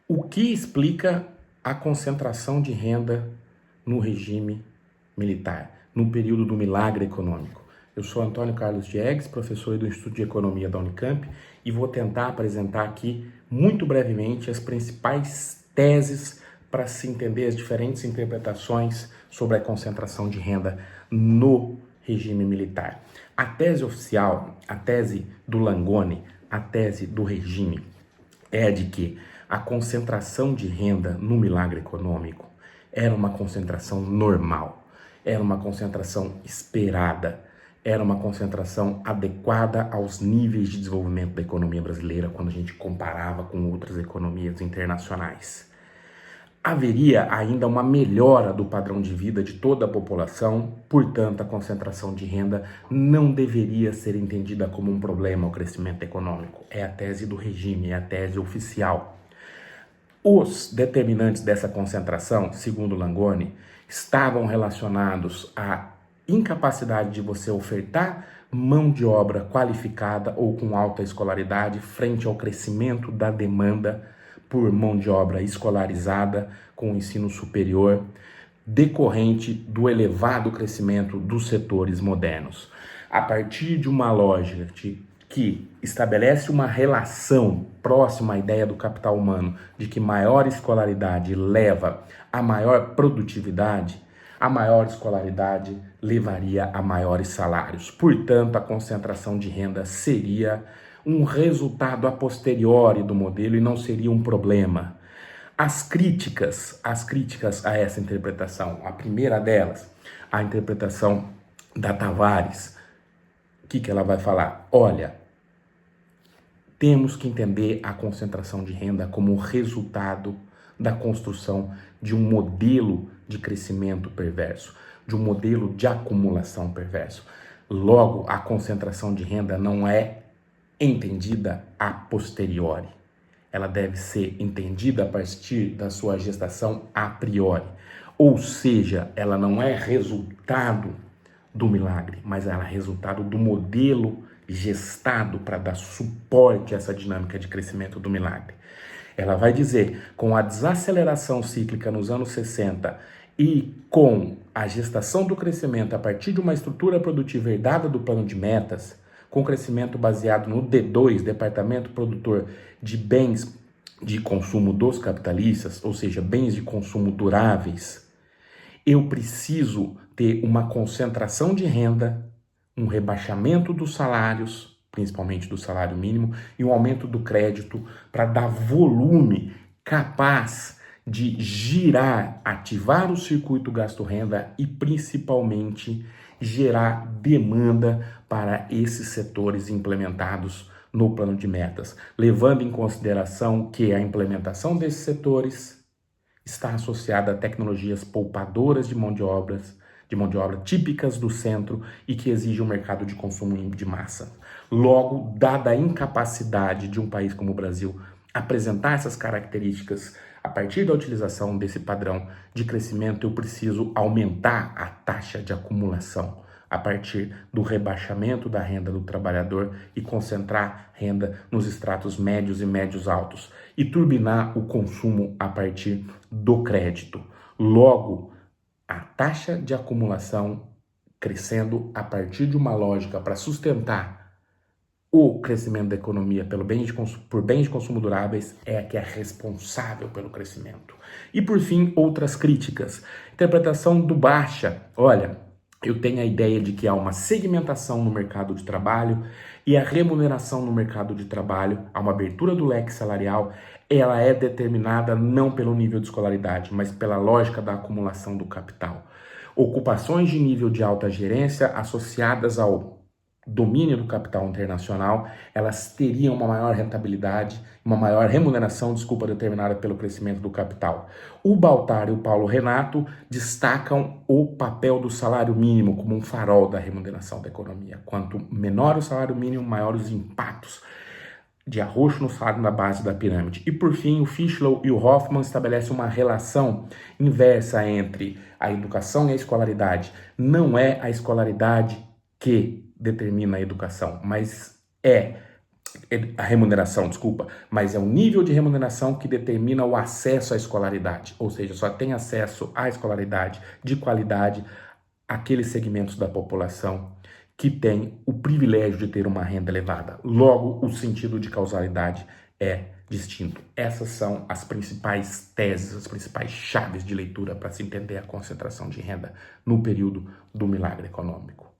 O que explica a concentração de renda no regime militar, no período do milagre econômico? Eu sou Antônio Carlos Diegues, professor do Instituto de Economia da Unicamp, e vou tentar apresentar aqui, muito brevemente, as principais teses para se entender as diferentes interpretações sobre a concentração de renda no regime militar. A tese oficial, a tese do Langoni, a tese do regime, é de que a concentração de renda no milagre econômico era uma concentração normal, era uma concentração esperada, era uma concentração adequada aos níveis de desenvolvimento da economia brasileira quando a gente comparava com outras economias internacionais. Haveria ainda uma melhora do padrão de vida de toda a população, portanto, a concentração de renda não deveria ser entendida como um problema ao crescimento econômico. É a tese do regime, é a tese oficial. Os determinantes dessa concentração, segundo Langoni, estavam relacionados à incapacidade de você ofertar mão de obra qualificada ou com alta escolaridade frente ao crescimento da demanda por mão de obra escolarizada com ensino superior, decorrente do elevado crescimento dos setores modernos. A partir de uma lógica que estabelece uma relação próxima à ideia do capital humano, de que maior escolaridade leva a maior produtividade, a maior escolaridade levaria a maiores salários. Portanto, a concentração de renda seria um resultado a posteriori do modelo e não seria um problema. As críticas a essa interpretação, a primeira delas, a interpretação da Tavares, o que ela vai falar? Olha, temos que entender a concentração de renda como resultado da construção de um modelo de crescimento perverso, de um modelo de acumulação perverso. Logo, a concentração de renda não é entendida a posteriori. Ela deve ser entendida a partir da sua gestação a priori. Ou seja, ela não é resultado do milagre, mas ela é resultado do modelo gestado para dar suporte a essa dinâmica de crescimento do milagre. Ela vai dizer, com a desaceleração cíclica nos anos 60 e com a gestação do crescimento a partir de uma estrutura produtiva herdada do plano de metas, com crescimento baseado no D2, Departamento Produtor de Bens de Consumo dos Capitalistas, ou seja, bens de consumo duráveis, eu preciso ter uma concentração de renda, um rebaixamento dos salários, principalmente do salário mínimo, e um aumento do crédito para dar volume capaz de girar, ativar o circuito gasto-renda e principalmente gerar demanda para esses setores implementados no plano de metas, levando em consideração que a implementação desses setores está associada a tecnologias poupadoras de mão de obra típicas do centro e que exigem um mercado de consumo de massa. Logo, dada a incapacidade de um país como o Brasil apresentar essas características a partir da utilização desse padrão de crescimento, eu preciso aumentar a taxa de acumulação a partir do rebaixamento da renda do trabalhador e concentrar renda nos estratos médios e médios altos e turbinar o consumo a partir do crédito. Logo, a taxa de acumulação crescendo a partir de uma lógica para sustentar o crescimento da economia por bens de consumo duráveis é a que é responsável pelo crescimento. E por fim, outras críticas. Interpretação do Baixa. Olha, eu tenho a ideia de que há uma segmentação no mercado de trabalho e a remuneração no mercado de trabalho, há uma abertura do leque salarial, ela é determinada não pelo nível de escolaridade, mas pela lógica da acumulação do capital. Ocupações de nível de alta gerência associadas ao domínio do capital internacional, elas teriam uma maior rentabilidade, uma maior remuneração, determinada pelo crescimento do capital. O Baltar e o Paulo Renato destacam o papel do salário mínimo como um farol da remuneração da economia. Quanto menor o salário mínimo, maiores os impactos de arroxo no salário na base da pirâmide. E por fim, o Fischlow e o Hoffman estabelecem uma relação inversa entre a educação e a escolaridade. Não é a escolaridade que determina a educação, mas é a remuneração, desculpa, mas é o nível de remuneração que determina o acesso à escolaridade, ou seja, só tem acesso à escolaridade de qualidade aqueles segmentos da população que têm o privilégio de ter uma renda elevada. Logo, o sentido de causalidade é distinto. Essas são as principais teses, as principais chaves de leitura para se entender a concentração de renda no período do milagre econômico.